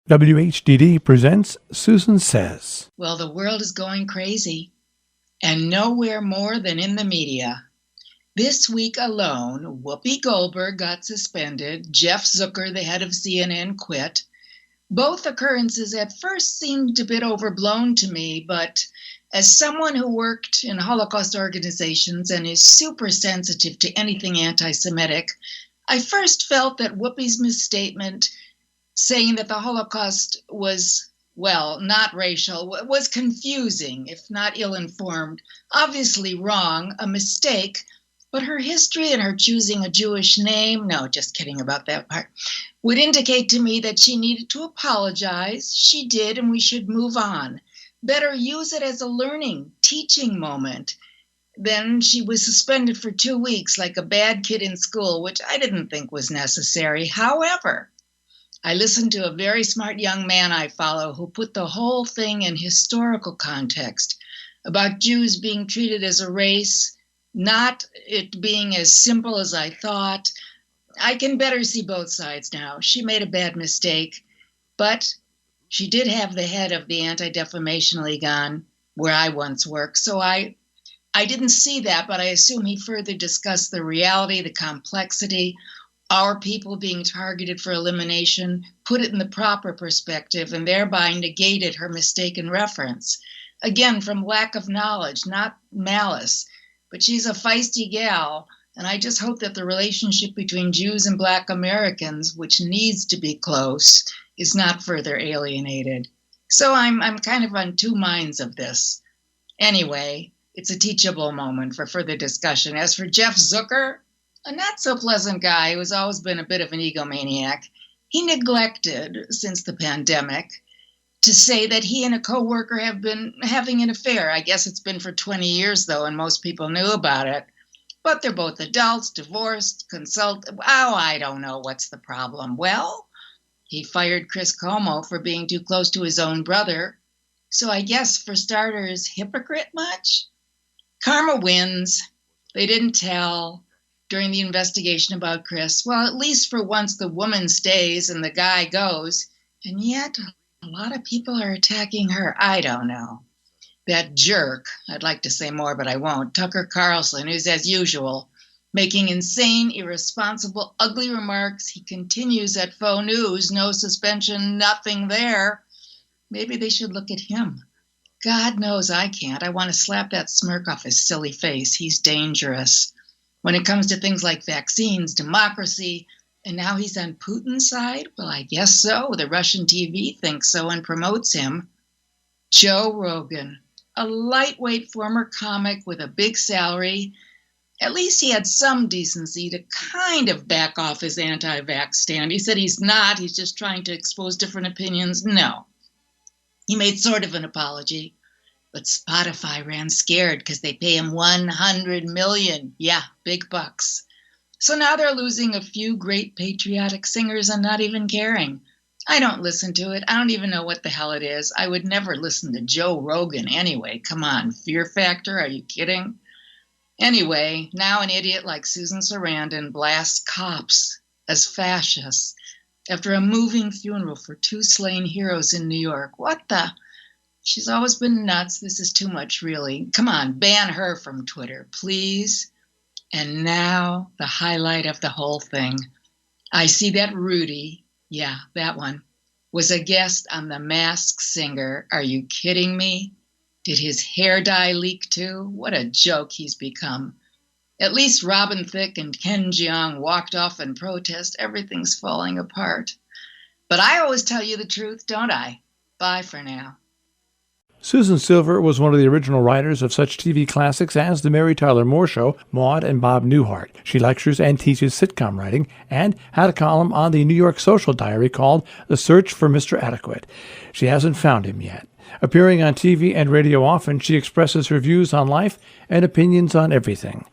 WHDD presents Susan Says. Well, the world is going crazy, and nowhere more than in the media. This week alone, Whoopi Goldberg got suspended, Jeff Zucker, the head of CNN, quit. Both occurrences at first seemed a bit overblown to me, but as someone who worked in Holocaust organizations and is super sensitive to anything anti-Semitic, I first felt that Whoopi's misstatement saying that the Holocaust was, well, not racial, was confusing, if not ill-informed, obviously wrong, a mistake, but her history and her choosing a Jewish name, no, just kidding about that part, would indicate to me that she needed to apologize. She did, and we should move on. Better use it as a learning, teaching moment. Then she was suspended for 2 weeks like a bad kid in school, which I didn't think was necessary. However, I listened to a very smart young man I follow who put the whole thing in historical context about Jews being treated as a race, not it being as simple as I thought. I can better see both sides now. She made a bad mistake, but she did have the head of the Anti-Defamation League on where I once worked, so I didn't see that, but I assume he further discussed the reality, the complexity, our people being targeted for elimination, put it in the proper perspective, and thereby negated her mistaken reference. Again, from lack of knowledge, not malice. But she's a feisty gal, and I just hope that the relationship between Jews and Black Americans, which needs to be close, is not further alienated. So I'm kind of on two minds of this. Anyway, it's a teachable moment for further discussion. As for Jeff Zucker, a not-so-pleasant guy who has always been a bit of an egomaniac, he neglected, since the pandemic, to say that he and a coworker have been having an affair. I guess it's been for 20 years, though, and most people knew about it. But they're both adults, divorced, I don't know what's the problem. Well, he fired Chris Cuomo for being too close to his own brother. So I guess, for starters, hypocrite much? Karma wins. They didn't tell during the investigation about Chris. Well, at least for once the woman stays and the guy goes. And yet, a lot of people are attacking her. I don't know. That jerk, I'd like to say more, but I won't, Tucker Carlson, who's, as usual, making insane, irresponsible, ugly remarks. He continues at faux news, no suspension, nothing there. Maybe they should look at him. God knows I can't. I want to slap that smirk off his silly face. He's dangerous. When it comes to things like vaccines, democracy, and now he's on Putin's side? Well, I guess so. The Russian TV thinks so and promotes him. Joe Rogan, a lightweight former comic with a big salary. At least he had some decency to kind of back off his anti-vax stand. He said he's not. He's just trying to expose different opinions. No. He made sort of an apology. But Spotify ran scared because they pay him $100 million. Yeah, big bucks. So now they're losing a few great patriotic singers and not even caring. I don't listen to it. I don't even know what the hell it is. I would never listen to Joe Rogan anyway. Come on, Fear Factor? Are you kidding? Anyway, now an idiot like Susan Sarandon blasts cops as fascists after a moving funeral for 2 slain heroes in New York. What the? She's always been nuts. This is too much, really. Come on, ban her from Twitter, please. And now the highlight of the whole thing. I see that Rudy, yeah, that one, was a guest on The Masked Singer. Are you kidding me? Did his hair dye leak too? What a joke he's become. At least Robin Thicke and Ken Jeong walked off in protest. Everything's falling apart. But I always tell you the truth, don't I? Bye for now. Susan Silver was one of the original writers of such TV classics as The Mary Tyler Moore Show, Maude, and Bob Newhart. She lectures and teaches sitcom writing and had a column on the New York Social Diary called The Search for Mr. Adequate. She hasn't found him yet. Appearing on TV and radio often, she expresses her views on life and opinions on everything.